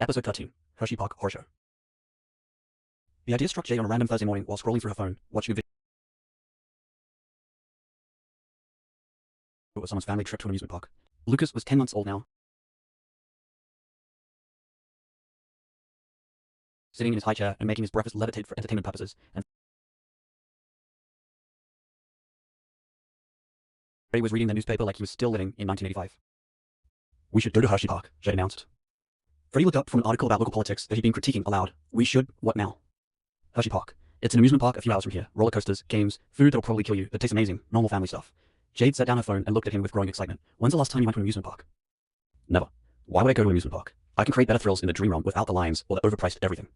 Episode 13, Hershey Park Horror Show. The idea struck Jade on a random Thursday morning while scrolling through her phone, watching a video of someone's family trip to an amusement park. Lucas was 10 months old now, sitting in his high chair and making his breakfast levitate for entertainment purposes, and Freddie was reading the newspaper like he was still living in 1985. We should go to Hershey Park, Jade announced. Freddie looked up from an article about local politics that he'd been critiquing aloud. We should? What now? Hershey Park. It's an amusement park a few hours from here. Roller coasters, games, food that'll probably kill you, that tastes amazing, normal family stuff. Jade set down her phone and looked at him with growing excitement. When's the last time you went to an amusement park? Never. Why would I go to an amusement park? I can create better thrills in the dream realm without the lines or the overpriced everything.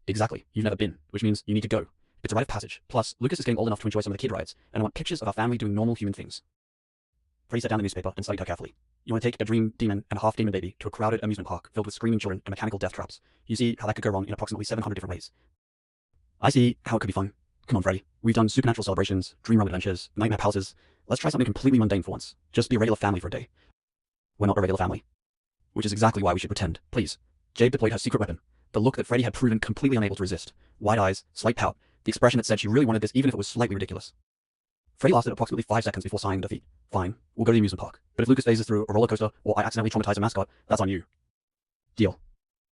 Exactly. You've never been, which means you need to go. It's a rite of passage. Plus, Lucas is getting old enough to enjoy some of the kid rides, and I want pictures of our family doing normal human things. Freddie set down the newspaper and studied her carefully. You want to take a dream demon and a half-demon baby to a crowded amusement park filled with screaming children and mechanical death traps. You see how that could go wrong in approximately 700 different ways. I see how it could be fun. Come on, Freddie. We've done supernatural celebrations, dream realm adventures, nightmare palaces. Let's try something completely mundane for once. Just be a regular family for a day. We're not a regular family. Which is exactly why we should pretend. Please. Jade deployed her secret weapon. The look that Freddie had proven completely unable to resist. Wide eyes, slight pout, the expression that said she really wanted this even if it was slightly ridiculous. Freddie lasted approximately 5 seconds before sighing defeat. Fine, we'll go to the amusement park. But if Lucas phases through a roller coaster or I accidentally traumatize a mascot, that's on you. Deal.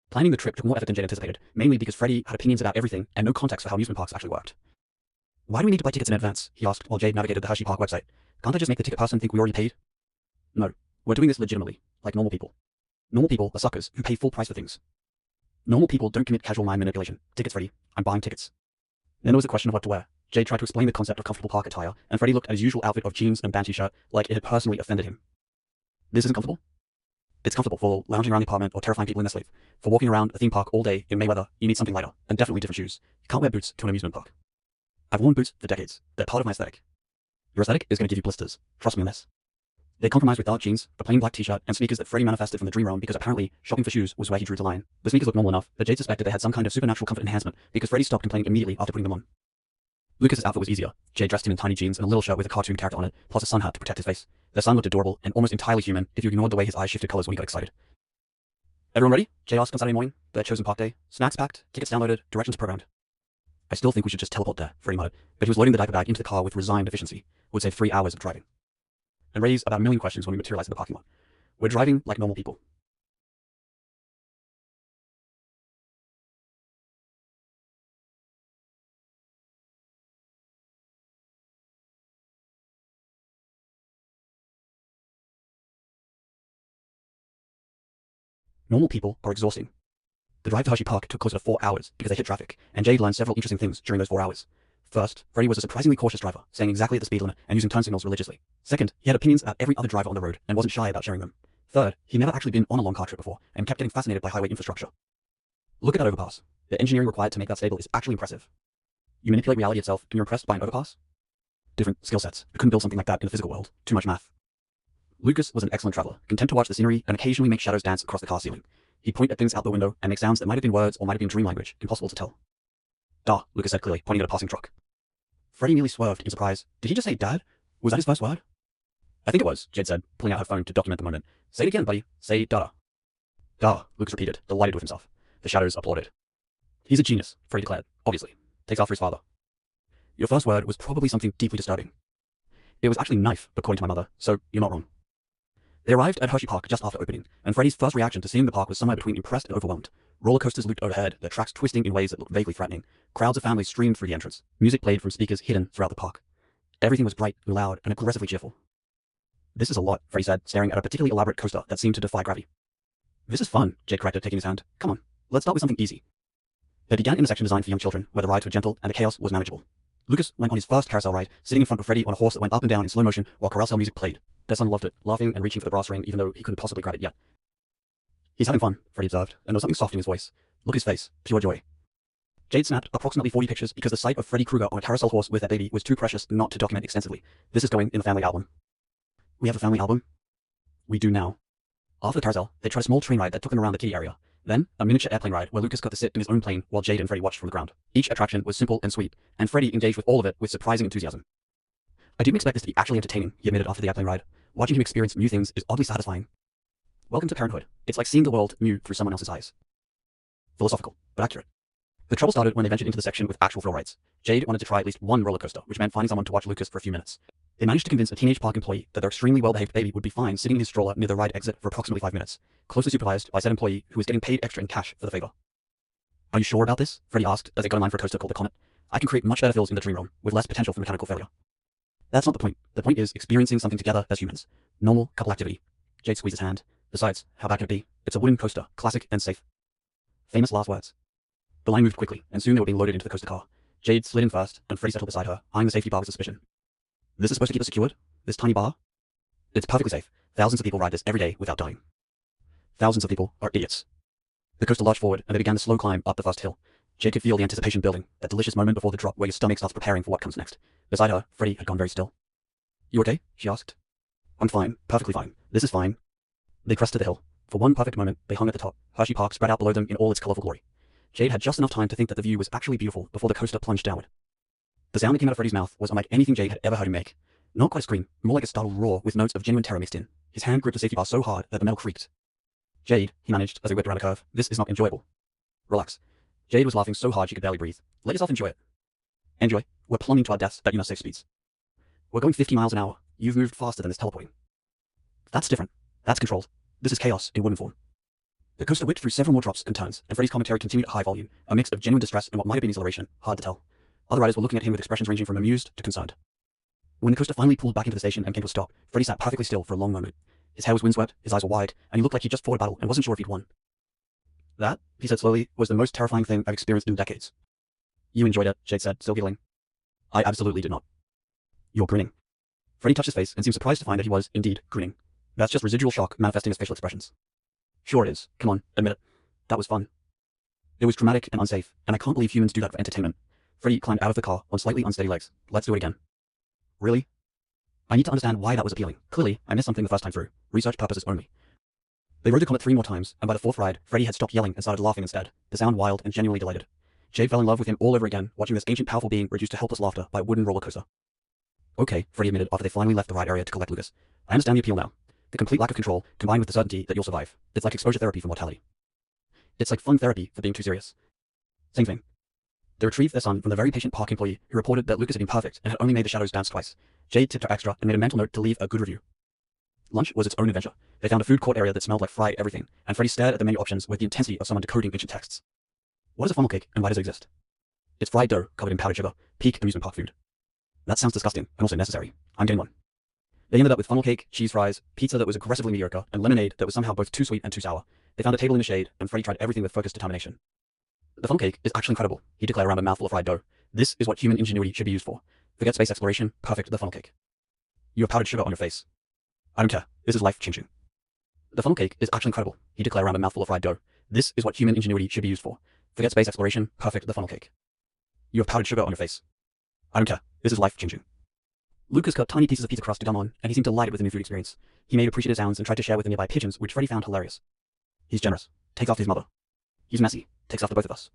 Planning the trip took more effort than Jade anticipated, mainly because Freddie had opinions about everything and no context for how amusement parks actually worked. Why do we need to buy tickets in advance? He asked while Jade navigated the Hershey Park website. Can't I just make the ticket person think we already paid? No, we're doing this legitimately, like normal people. Normal people are suckers who pay full price for things. Normal people don't commit casual mind manipulation. Tickets, Freddie. I'm buying tickets. Then there was the question of what to wear. Jade tried to explain the concept of comfortable park attire, and Freddie looked at his usual outfit of jeans and band t-shirt like it had personally offended him. This isn't comfortable? It's comfortable for lounging around the apartment or terrifying people in their sleep. For walking around a theme park all day in May weather, you need something lighter, and definitely different shoes. You can't wear boots to an amusement park. I've worn boots for decades. They're part of my aesthetic. Your aesthetic is going to give you blisters. Trust me on this. They compromised with dark jeans, a plain black t-shirt, and sneakers that Freddie manifested from the dream realm because apparently shopping for shoes was where he drew the line. The sneakers looked normal enough, but Jade suspected they had some kind of supernatural comfort enhancement because Freddie stopped complaining immediately after putting them on. Lucas's outfit was easier. Jade dressed him in tiny jeans and a little shirt with a cartoon character on it, plus a sun hat to protect his face. Their son looked adorable and almost entirely human if you ignored the way his eyes shifted colors when he got excited. Everyone ready? Jade asked on Saturday morning, their chosen park day. Snacks packed, tickets downloaded, directions programmed. I still think we should just teleport there, Freddie muttered, but he was loading the diaper bag into the car with resigned efficiency. Would save 3 hours of driving. And raise about a million questions when we materialize in the parking lot. We're driving like normal people. Normal people are exhausting. The drive to Hershey Park took closer to 4 hours because they hit traffic, and Jade learned several interesting things during those 4 hours. First, Freddie was a surprisingly cautious driver, staying exactly at the speed limit and using turn signals religiously. Second, he had opinions about every other driver on the road and wasn't shy about sharing them. Third, he'd never actually been on a long car trip before and kept getting fascinated by highway infrastructure. Look at that overpass. The engineering required to make that stable is actually impressive. You manipulate reality itself and you're impressed by an overpass? Different skill sets. You couldn't build something like that in the physical world. Too much math. Lucas was an excellent traveler, content to watch the scenery and occasionally make shadows dance across the car ceiling. He'd point at things out the window and make sounds that might have been words or might have been dream language, impossible to tell. "Da," Lucas said clearly, pointing at a passing truck. Freddie nearly swerved in surprise. Did he just say Dad? Was that his first word? I think it was, Jade said, pulling out her phone to document the moment. Say it again, buddy. Say da. Da, Lucas repeated, delighted with himself. The shadows applauded. He's a genius, Freddie declared, obviously. Takes after his father. Your first word was probably something deeply disturbing. It was actually knife, according to my mother, so you're not wrong. They arrived at Hershey Park just after opening, and Freddie's first reaction to seeing the park was somewhere between impressed and overwhelmed. Roller coasters looped overhead, their tracks twisting in ways that looked vaguely threatening. Crowds of families streamed through the entrance. Music played from speakers hidden throughout the park. Everything was bright, loud, and aggressively cheerful. This is a lot, Freddie said, staring at a particularly elaborate coaster that seemed to defy gravity. This is fun, Jade corrected, taking his hand. Come on, let's start with something easy. They began in a section designed for young children, where the rides were gentle and the chaos was manageable. Lucas went on his first carousel ride, sitting in front of Freddie on a horse that went up and down in slow motion while carousel music played. Their son loved it, laughing and reaching for the brass ring even though he couldn't possibly grab it yet. He's having fun, Freddie observed, and there was something soft in his voice. Look at his face, pure joy. Jade snapped approximately 40 pictures because the sight of Freddy Krueger on a carousel horse with their baby was too precious not to document extensively. This is going in the family album. We have a family album? We do now. After the carousel, they tried a small train ride that took them around the kiddie area. Then, a miniature airplane ride where Lucas got to sit in his own plane while Jade and Freddie watched from the ground. Each attraction was simple and sweet, and Freddie engaged with all of it with surprising enthusiasm. I didn't expect this to be actually entertaining, he admitted after the airplane ride. Watching him experience new things is oddly satisfying. Welcome to parenthood. It's like seeing the world new through someone else's eyes. Philosophical, but accurate. The trouble started when they ventured into the section with actual thrill rides. Jade wanted to try at least one roller coaster, which meant finding someone to watch Lucas for a few minutes. They managed to convince a teenage park employee that their extremely well-behaved baby would be fine sitting in his stroller near the ride exit for approximately 5 minutes, closely supervised by said employee who was getting paid extra in cash for the favor. Are you sure about this? Freddy asked as they got in line for a coaster called the Comet. I can create much better fills in the Dream Realm, with less potential for mechanical failure. That's not the point. The point is experiencing something together as humans. Normal couple activity. Jade squeezed his hand. Besides, how bad can it be? It's a wooden coaster, classic and safe. Famous last words. The line moved quickly, and soon they were being loaded into the coaster car. Jade slid in first, and Freddy settled beside her, eyeing the safety bar with suspicion. This is supposed to keep us secured? This tiny bar? It's perfectly safe. Thousands of people ride this every day without dying. Thousands of people are idiots. The coaster lurched forward, and they began the slow climb up the first hill. Jade could feel the anticipation building, that delicious moment before the drop where your stomach starts preparing for what comes next. Beside her, Freddy had gone very still. You okay? She asked. I'm fine, perfectly fine. This is fine. They crested the hill. For one perfect moment, they hung at the top, Hershey Park spread out below them in all its colorful glory. Jade had just enough time to think that the view was actually beautiful before the coaster plunged downward. The sound that came out of Freddy's mouth was unlike anything Jade had ever heard him make. Not quite a scream, more like a startled roar with notes of genuine terror mixed in. His hand gripped the safety bar so hard that the metal creaked. Jade, he managed as they whipped around a curve, this is not enjoyable. Relax. Jade was laughing so hard she could barely breathe. Let yourself enjoy it. Enjoy. We're plunging to our deaths at safe speeds. We're going 50 miles an hour. You've moved faster than this teleporting. That's different. That's controlled. This is chaos in wooden form. The coaster whipped through several more drops and turns, and Freddy's commentary continued at high volume, a mix of genuine distress and what might have been exhilaration, hard to tell. Other riders were looking at him with expressions ranging from amused to concerned. When the coaster finally pulled back into the station and came to a stop, Freddy sat perfectly still for a long moment. His hair was windswept, his eyes were wide, and he looked like he'd just fought a battle and wasn't sure if he'd won. That, he said slowly, was the most terrifying thing I've experienced in decades. You enjoyed it, Jade said, still giggling. I absolutely did not. You're grinning. Freddy touched his face and seemed surprised to find that he was, indeed, grinning. That's just residual shock manifesting as facial expressions. Sure it is. Come on, admit it. That was fun. It was dramatic and unsafe, and I can't believe humans do that for entertainment. Freddy climbed out of the car on slightly unsteady legs. Let's do it again. Really? I need to understand why that was appealing. Clearly, I missed something the first time through. Research purposes only. They rode the Comet 3 more times, and by the 4th ride, Freddy had stopped yelling and started laughing instead, the sound wild and genuinely delighted. Jade fell in love with him all over again, watching this ancient powerful being reduced to helpless laughter by a wooden roller coaster. Okay, Freddy admitted after they finally left the ride area to collect Lucas. I understand the appeal now. The complete lack of control, combined with the certainty that you'll survive. It's like exposure therapy for mortality. It's like fun therapy for being too serious. Same thing. They retrieved their son from the very patient park employee who reported that Lucas had been perfect and had only made the shadows dance twice. Jade tipped her extra and made a mental note to leave a good review. Lunch was its own adventure. They found a food court area that smelled like fried everything, and Freddy stared at the menu options with the intensity of someone decoding ancient texts. What is a funnel cake, and why does it exist? It's fried dough covered in powdered sugar, peak amusement park food. That sounds disgusting, and also necessary. I'm getting one. They ended up with funnel cake, cheese fries, pizza that was aggressively mediocre, and lemonade that was somehow both too sweet and too sour. They found a table in the shade, and Freddy tried everything with focused determination. The funnel cake is actually incredible, he declared around a mouthful of fried dough. This is what human ingenuity should be used for. Forget space exploration, perfect the funnel cake. You have powdered sugar on your face. I don't care. This is life-changing. The funnel cake is actually incredible, he declared around a mouthful of fried dough. This is what human ingenuity should be used for. Forget space exploration, perfect the funnel cake. You have powdered sugar on your face. I don't care. This is life-changing. Lucas cut tiny pieces of pizza crust to gum on, and he seemed delighted with the new food experience. He made appreciative sounds and tried to share with the nearby pigeons, which Freddy found hilarious. He's generous. Takes after his mother. He's messy. Takes after both of us.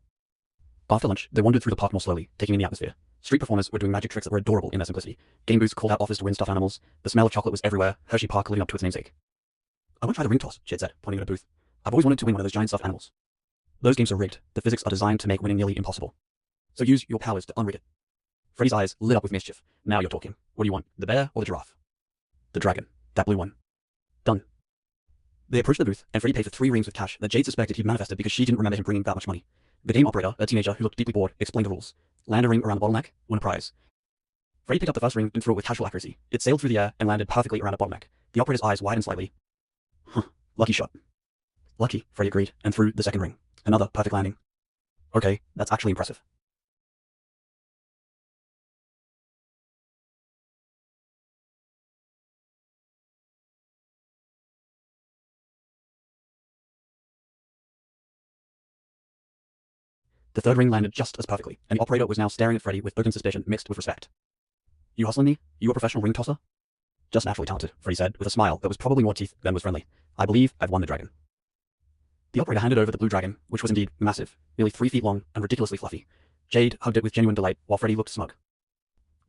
After lunch, they wandered through the park more slowly, taking in the atmosphere. Street performers were doing magic tricks that were adorable in their simplicity. Game booths called out offers to win stuffed animals. The smell of chocolate was everywhere. Hershey Park living up to its namesake. I want to try the ring toss, Jade said, pointing at a booth. I've always wanted to win one of those giant stuffed animals. Those games are rigged. The physics are designed to make winning nearly impossible. So use your powers to unrig it. Freddy's eyes lit up with mischief. Now you're talking. What do you want? The bear or the giraffe? The dragon. That blue one. Done. They approached the booth, and Freddy paid for 3 rings with cash that Jade suspected he'd manifested because she didn't remember him bringing that much money. The game operator, a teenager who looked deeply bored, explained the rules. Land a ring around the bottleneck, win a prize. Freddy picked up the first ring and threw it with casual accuracy. It sailed through the air and landed perfectly around the bottleneck. The operator's eyes widened slightly. Huh. Lucky shot. Lucky, Freddy agreed, and threw the second ring. Another perfect landing. Okay, that's actually impressive. The third ring landed just as perfectly, and the operator was now staring at Freddy with open suspicion mixed with respect. You hustling me? You a professional ring tosser? Just naturally talented, Freddy said, with a smile that was probably more teeth than was friendly. I believe I've won the dragon. The operator handed over the blue dragon, which was indeed massive, nearly 3 feet long and ridiculously fluffy. Jade hugged it with genuine delight, while Freddy looked smug.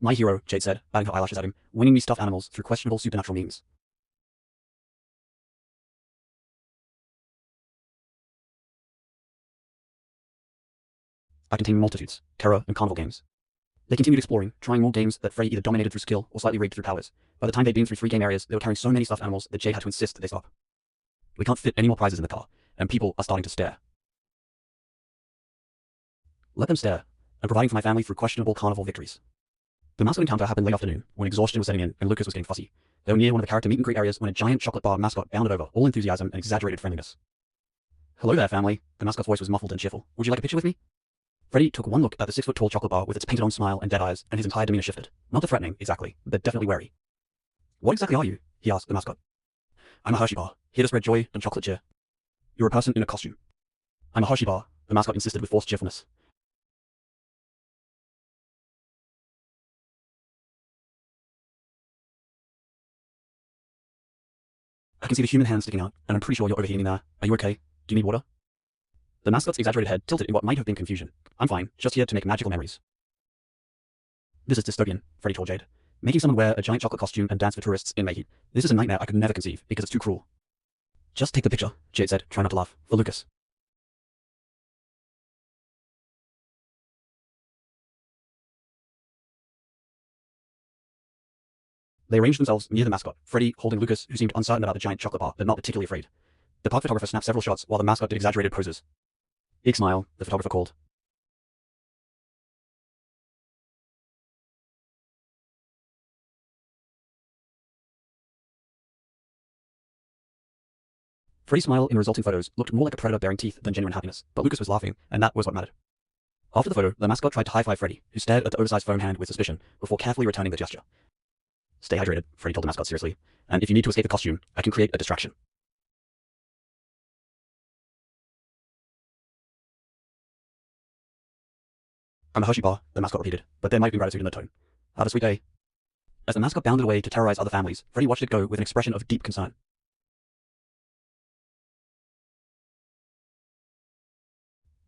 My hero, Jade said, batting her eyelashes at him, winning me stuffed animals through questionable supernatural means. are containing multitudes, terror, and carnival games. They continued exploring, trying more games that Freddy either dominated through skill or slightly rigged through powers. By the time they'd been through 3 game areas, they were carrying so many stuffed animals that Jade had to insist that they stop. We can't fit any more prizes in the car, and people are starting to stare. Let them stare, and providing for my family through questionable carnival victories. The mascot encounter happened late afternoon, when exhaustion was setting in and Lucas was getting fussy. They were near one of the character meet and greet areas when a giant chocolate bar mascot bounded over, all enthusiasm and exaggerated friendliness. "Hello there, family." The mascot's voice was muffled and cheerful. "Would you like a picture with me?" Freddy took one look at the 6-foot-tall chocolate bar with its painted-on smile and dead eyes, and his entire demeanor shifted. Not threatening, exactly, but definitely wary. "What exactly are you?" he asked the mascot. "I'm a Hershey bar, here to spread joy and chocolate cheer." "You're a person in a costume." "I'm a Hershey bar," the mascot insisted with forced cheerfulness. "I can see the human hand sticking out, and I'm pretty sure you're overheating there. Are you okay? Do you need water?" The mascot's exaggerated head tilted in what might have been confusion. "I'm fine, just here to make magical memories." "This is dystopian," Freddy told Jade. "Making someone wear a giant chocolate costume and dance for tourists in May heat. This is a nightmare I could never conceive, because it's too cruel." "Just take the picture," Jade said, trying not to laugh, "for Lucas." They arranged themselves near the mascot, Freddy holding Lucas, who seemed uncertain about the giant chocolate bar, but not particularly afraid. The park photographer snapped several shots while the mascot did exaggerated poses. "Big smile," the photographer called. Freddy's smile in the resulting photos looked more like a predator bearing teeth than genuine happiness, but Lucas was laughing, and that was what mattered. After the photo, the mascot tried to high-five Freddy, who stared at the oversized foam hand with suspicion, before carefully returning the gesture. "Stay hydrated," Freddy told the mascot seriously, "and if you need to escape the costume, I can create a distraction." "I'm a Hershey bar," the mascot repeated, but there might have been gratitude in the tone. "Have a sweet day." As the mascot bounded away to terrorize other families, Freddy watched it go with an expression of deep concern.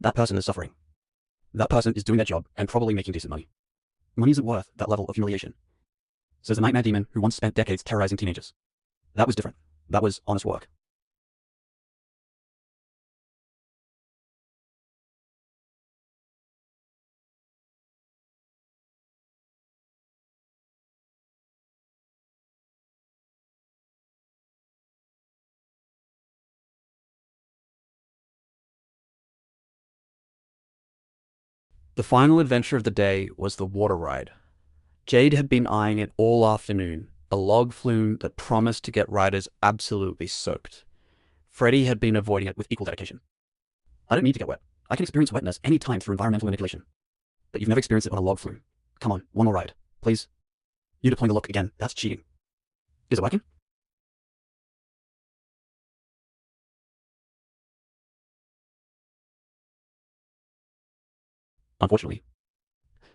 "That person is suffering. That person is doing their job and probably making decent money. Money isn't worth that level of humiliation," says the nightmare demon who once spent decades terrorizing teenagers. "That was different. That was honest work." The final adventure of the day was the water ride. Jade had been eyeing it all afternoon, a log flume that promised to get riders absolutely soaked. Freddy had been avoiding it with equal dedication. "I don't need to get wet. I can experience wetness any time through environmental manipulation." "But you've never experienced it on a log flume. Come on, one more ride, please." "You're deploying the look again. That's cheating." "Is it working?" "Unfortunately."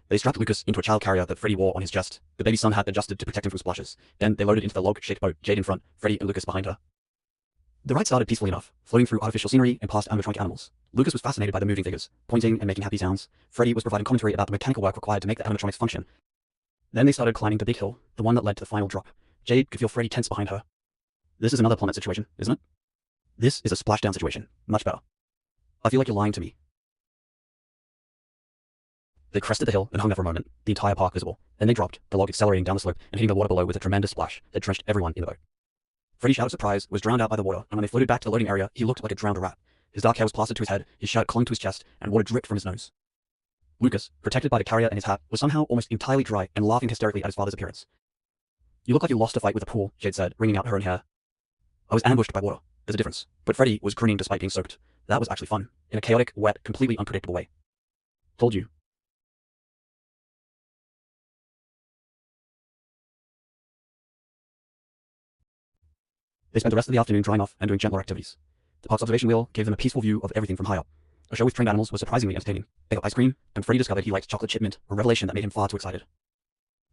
They strapped Lucas into a child carrier that Freddy wore on his chest. The baby's son had adjusted to protect him from splashes. Then they loaded into the log-shaped boat, Jade in front, Freddy and Lucas behind her. The ride started peacefully enough, floating through artificial scenery and past animatronic animals. Lucas was fascinated by the moving figures, pointing and making happy sounds. Freddy was providing commentary about the mechanical work required to make the animatronics function. Then they started climbing the big hill, the one that led to the final drop. Jade could feel Freddy tense behind her. "This is another plummet situation, isn't it?" "This is a splashdown situation. Much better." "I feel like you're lying to me." They crested the hill and hung there for a moment, the entire park visible. Then they dropped, the log accelerating down the slope and hitting the water below with a tremendous splash that drenched everyone in the boat. Freddy's shout of surprise was drowned out by the water, and when they floated back to the loading area, he looked like a drowned rat. His dark hair was plastered to his head, his shirt clung to his chest, and water dripped from his nose. Lucas, protected by the carrier and his hat, was somehow almost entirely dry and laughing hysterically at his father's appearance. "You look like you lost a fight with a pool," Jade said, wringing out her own hair. "I was ambushed by water. There's a difference." But Freddy was grinning despite being soaked. That was actually fun, in a chaotic, wet, completely unpredictable way. "Told you." They spent the rest of the afternoon drying off and doing gentler activities. The park's observation wheel gave them a peaceful view of everything from high up. A show with trained animals was surprisingly entertaining. They got ice cream, and Freddy discovered he liked chocolate chip mint, a revelation that made him far too excited.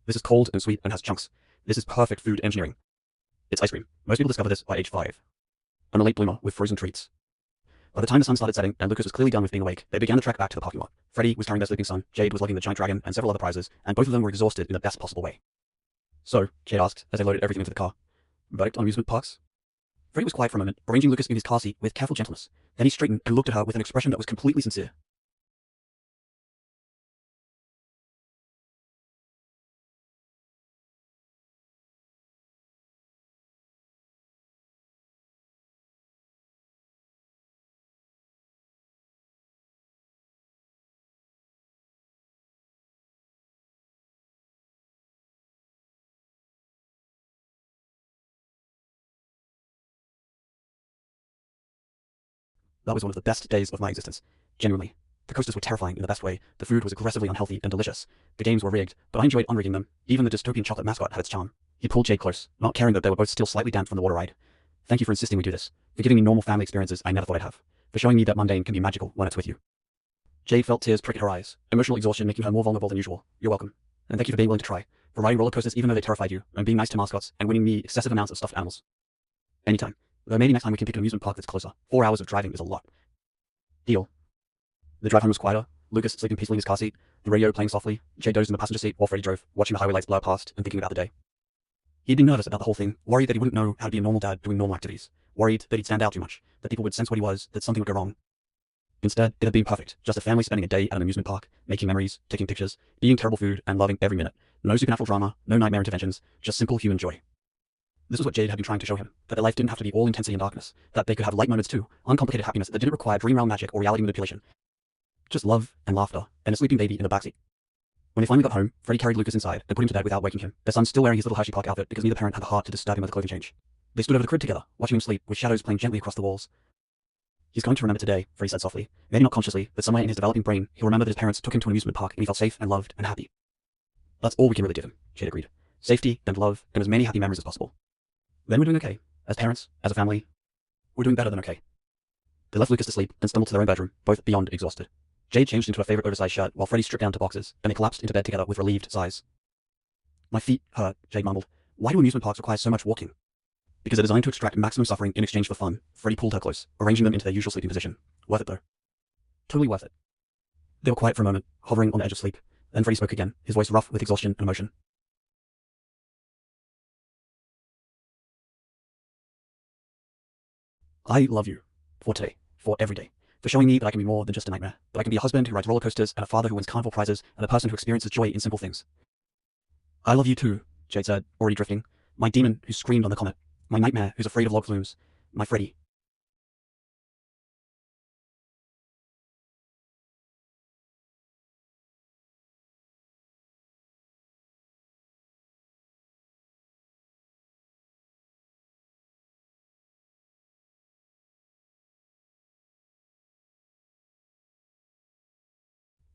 "This is cold and sweet and has chunks. This is perfect food engineering." "It's ice cream. Most people discover this by age 5. I'm a late bloomer with frozen treats." By the time the sun started setting and Lucas was clearly done with being awake, they began the trek back to the parking lot. Freddy was carrying their sleeping son, Jade was lugging the giant dragon and several other prizes, and both of them were exhausted in the best possible way. "So," Jade asked as they loaded everything into the car, "verdict on amusement parks?" Freddy was quiet for a moment, arranging Lucas in his car seat with careful gentleness. Then he straightened and looked at her with an expression that was completely sincere. That was one of the best days of my existence. Genuinely. The coasters were terrifying in the best way, the food was aggressively unhealthy and delicious, the games were rigged, but I enjoyed unrigging them. Even the dystopian chocolate mascot had its charm. He pulled Jade close, not caring that they were both still slightly damp from the water ride. Thank you for insisting we do this, for giving me normal family experiences I never thought I'd have, for showing me that mundane can be magical when it's with you. Jade felt tears prick at her eyes, emotional exhaustion making her more vulnerable than usual. You're welcome. And thank you for being willing to try, for riding roller coasters even though they terrified you, and being nice to mascots, and winning me excessive amounts of stuffed animals. Anytime. Though maybe next time we can pick an amusement park that's closer. 4 hours of driving is a lot. Deal. The drive home was quieter, Lucas sleeping peacefully in his car seat, the radio playing softly, Jade dozed in the passenger seat while Freddie drove, watching the highway lights blur past and thinking about the day. He'd been nervous about the whole thing, worried that he wouldn't know how to be a normal dad doing normal activities, worried that he'd stand out too much, that people would sense what he was, that something would go wrong. Instead, it had been perfect, just a family spending a day at an amusement park, making memories, taking pictures, eating terrible food, and loving every minute. No supernatural drama, no nightmare interventions, just simple human joy. This was what Jade had been trying to show him, that their life didn't have to be all intensity and darkness, that they could have light moments too, uncomplicated happiness that didn't require dream realm magic or reality manipulation. Just love and laughter, and a sleeping baby in the backseat. When they finally got home, Freddie carried Lucas inside and put him to bed without waking him, their son still wearing his little Hershey Park outfit because neither parent had the heart to disturb him with a clothing change. They stood over the crib together, watching him sleep, with shadows playing gently across the walls. He's going to remember today, Freddie said softly, maybe not consciously, but somewhere in his developing brain, he'll remember that his parents took him to an amusement park and he felt safe and loved and happy. That's all we can really give him, Jade agreed. Safety and love and as many happy memories as possible. Then we're doing okay. As parents, as a family, we're doing better than okay. They left Lucas to sleep and stumbled to their own bedroom, both beyond exhausted. Jade changed into her favorite oversized shirt while Freddie stripped down to boxers, and they collapsed into bed together with relieved sighs. My feet hurt, Jade mumbled. Why do amusement parks require so much walking? Because they're designed to extract maximum suffering in exchange for fun. Freddie pulled her close, arranging them into their usual sleeping position. Worth it though. Totally worth it. They were quiet for a moment, hovering on the edge of sleep. Then Freddie spoke again, his voice rough with exhaustion and emotion. I love you. For today. For every day. For showing me that I can be more than just a nightmare. That I can be a husband who rides roller coasters, and a father who wins carnival prizes, and a person who experiences joy in simple things. I love you too, Jade said, already drifting. My demon who screamed on the comet. My nightmare who's afraid of log flumes. My Freddie.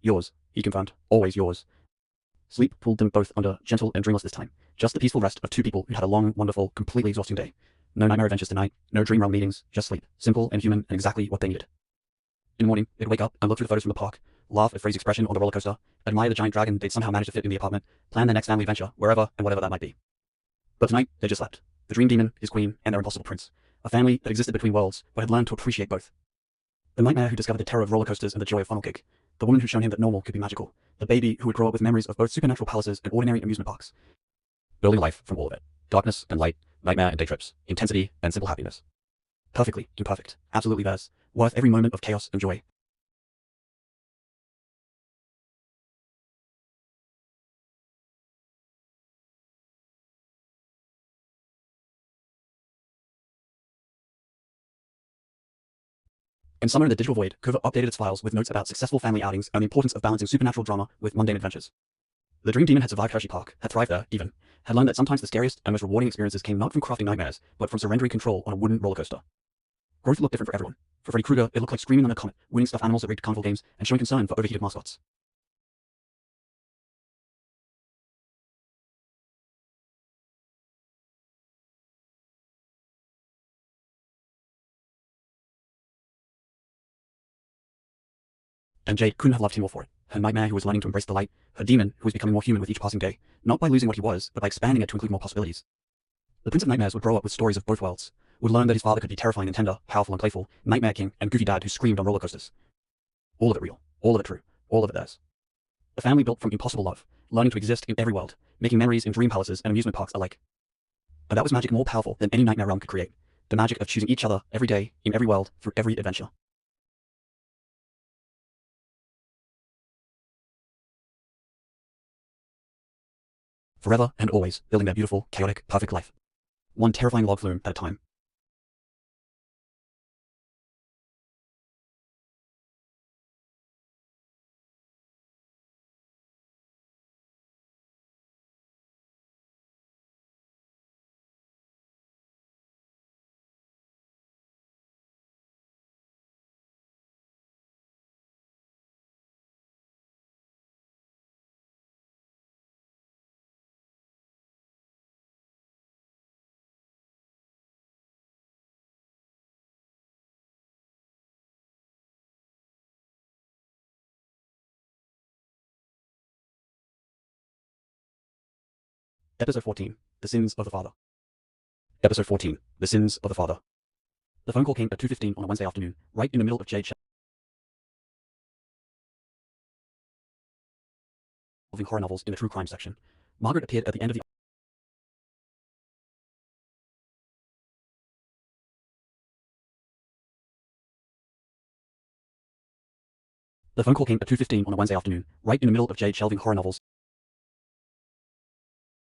Yours, he confirmed. Always yours. Sleep pulled them both under, gentle and dreamless this time. Just the peaceful rest of two people who'd had a long, wonderful, completely exhausting day. No nightmare adventures tonight, no dream realm meetings, just sleep. Simple and human and exactly what they needed. In the morning, they'd wake up and look through the photos from the park, laugh at Freddie's expression on the roller coaster, admire the giant dragon they'd somehow managed to fit in the apartment, plan their next family adventure, wherever and whatever that might be. But tonight, they just slept. The dream demon, his queen, and their impossible prince. A family that existed between worlds, but had learned to appreciate both. The nightmare who discovered the terror of roller coasters and the joy of funnel cake. The woman who'd shown him that normal could be magical. The baby who would grow up with memories of both supernatural palaces and ordinary amusement parks. Building a life from all of it. Darkness and light, nightmare and day trips, intensity and simple happiness. Perfectly imperfect. Absolutely theirs. Worth every moment of chaos and joy. In summer in the digital void, Covert updated its files with notes about successful family outings and the importance of balancing supernatural drama with mundane adventures. The dream demon had survived Hershey Park, had thrived there, even, had learned that sometimes the scariest and most rewarding experiences came not from crafting nightmares, but from surrendering control on a wooden roller coaster. Growth looked different for everyone. For Freddy Krueger, it looked like screaming on a comet, winning stuffed animals at rigged carnival games, and showing concern for overheated mascots. And Jade couldn't have loved him more for it. Her nightmare who was learning to embrace the light, her demon who was becoming more human with each passing day, not by losing what he was, but by expanding it to include more possibilities. The Prince of Nightmares would grow up with stories of both worlds, would learn that his father could be terrifying and tender, powerful and playful, Nightmare King, and goofy dad who screamed on roller coasters. All of it real, all of it true, all of it theirs. A family built from impossible love, learning to exist in every world, making memories in dream palaces and amusement parks alike. And that was magic more powerful than any nightmare realm could create. The magic of choosing each other every day, in every world, through every adventure. Forever and always, building their beautiful, chaotic, perfect life. One terrifying log flume at a time. Episode 14, The Sins of the Father. Episode 14, The Sins of the Father. The phone call came at 2:15 on a Wednesday afternoon, right in the middle of Jade shelving horror novels in the true crime section. Margaret appeared at the end of the The phone call came at 2:15 on a Wednesday afternoon, right in the middle of Jade shelving horror novels